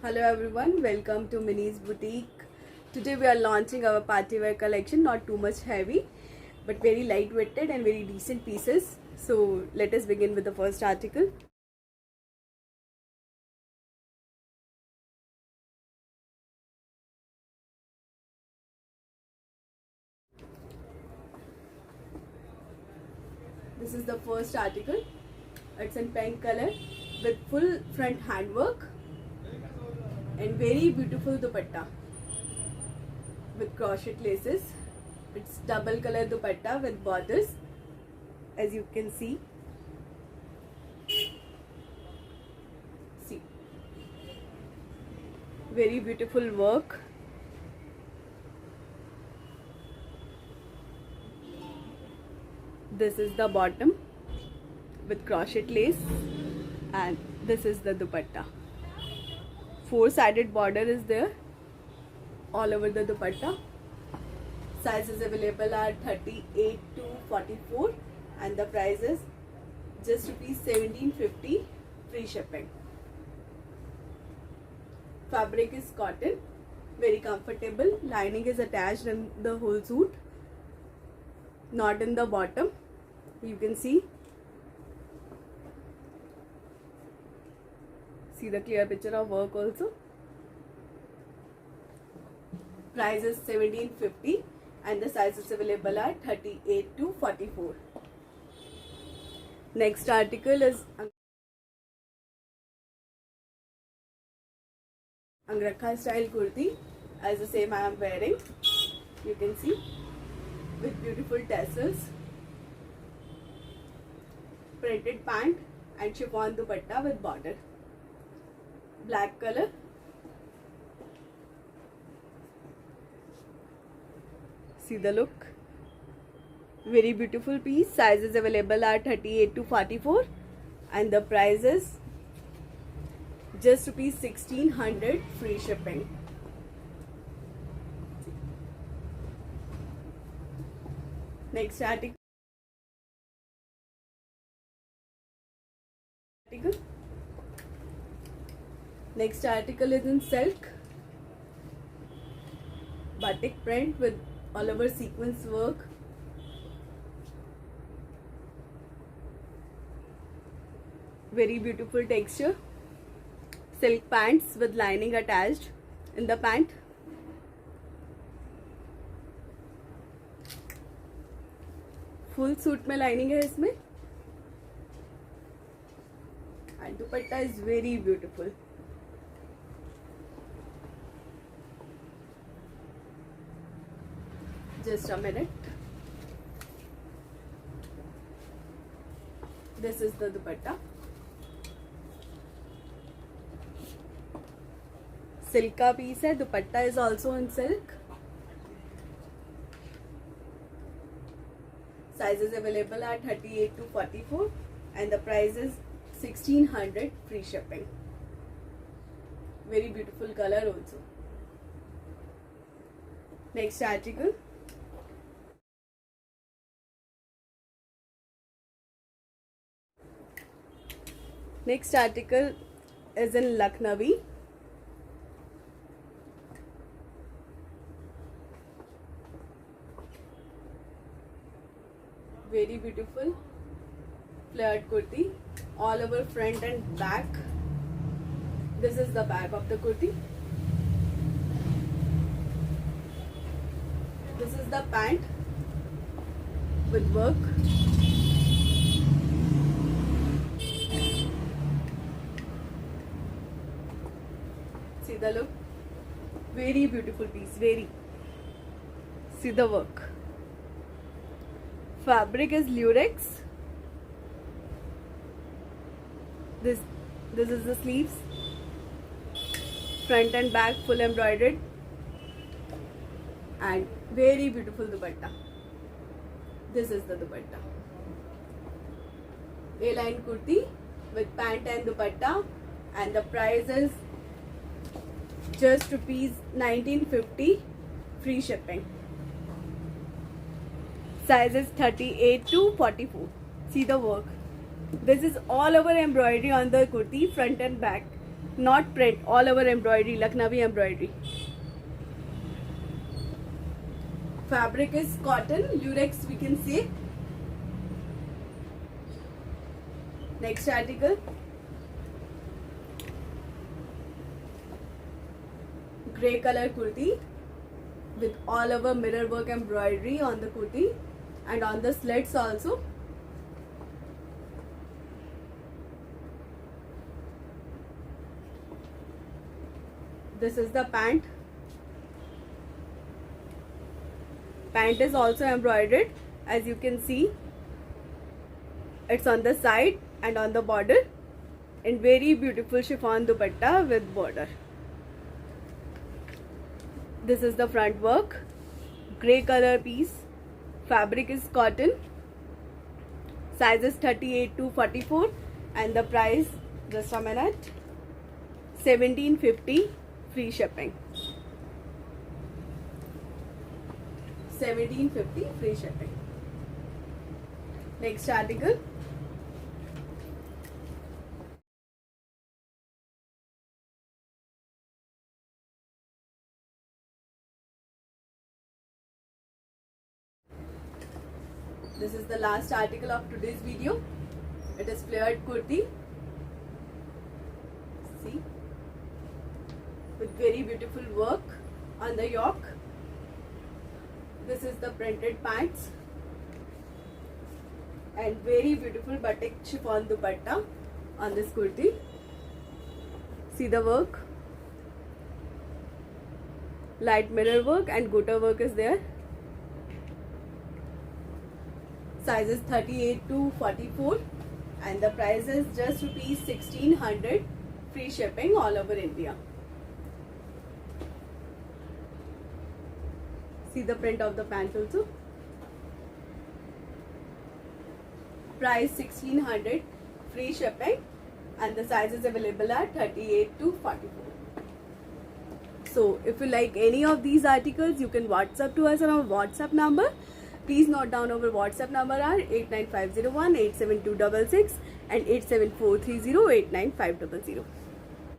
Hello everyone, welcome to Minnie's Boutique. Today we are launching our party wear collection, not too much heavy but very lightweighted and very decent pieces. So let us begin with the first article. This is the first article. It's in pink color with full front handwork and very beautiful dupatta with crochet laces. It's double color dupatta with borders, as you can see. Very beautiful work. This is the bottom with crochet lace and this is the dupatta. Four-sided border is there all over the dupatta. Sizes available are 38 to 44 and the price is just rupees 1750, free shipping. Fabric is cotton, very comfortable. Lining is attached in the whole suit, not in the bottom. You can see the clear picture of work also. Price is 1750 and the sizes available are 38 to 44. Next article is Angrakha style kurti, as the same I am wearing. You can see with beautiful tassels, printed pant and chiffon dupatta with border. Black color. See the look. Very beautiful piece. Sizes available are 38 to 44 and the price is just rupees 1600, free shipping. Next article. Next article is in silk, batik print with all over sequence work. Very beautiful texture. Silk pants with lining attached in the pant. Full suit में lining है इसमें. And dupatta is very beautiful. Just a minute. This is the dupatta. Silk का piece है. Dupatta is also in silk. Sizes available are 38 to 44 and the price is 1600, free shipping. Very beautiful color also. Next article. Next article is in Lucknowi. Very beautiful flared kurti, all over front and back. This is the back of the kurti. This is the pant with work. See the look. Very beautiful piece. Very. See the work. Fabric is lurex. This is the sleeves. Front and back full embroidered. And very beautiful dupatta. This is the dupatta. A-line kurti with pant and dupatta and the price is just rupees 1950, free shipping. Sizes 38 to 44. See the work. This is all over embroidery on the kurti, front and back. not print, all over embroidery, Lucknowi embroidery. Fabric is cotton, lurex we can say. Next article, grey color kurti with all over mirror work embroidery on the kurti and on the slits also. This is the pant. Pant is also embroidered, as you can see. It's on the side and on the border, in very beautiful chiffon dupatta with border. This is the front work, grey color piece. Fabric is cotton. Size is 38 to 44 and the price, just a minute, 1750 free shipping. 1750 free shipping. Next article, this is the last article of today's video. It is flared kurti. See, with very beautiful work on the yoke. This is the printed pants and very beautiful batik chiffon dupatta on this kurti. See the work, light mirror work and gota work is there. Size is 38 to 44 and the price is just rupees 1600 free shipping all over India. See the print of the pant also. Price 1600 free shipping and the size is available at 38 to 44. So if you like any of these articles, you can WhatsApp to us on our WhatsApp number. Please note down our WhatsApp number are 89501 87266 and 87430 89500.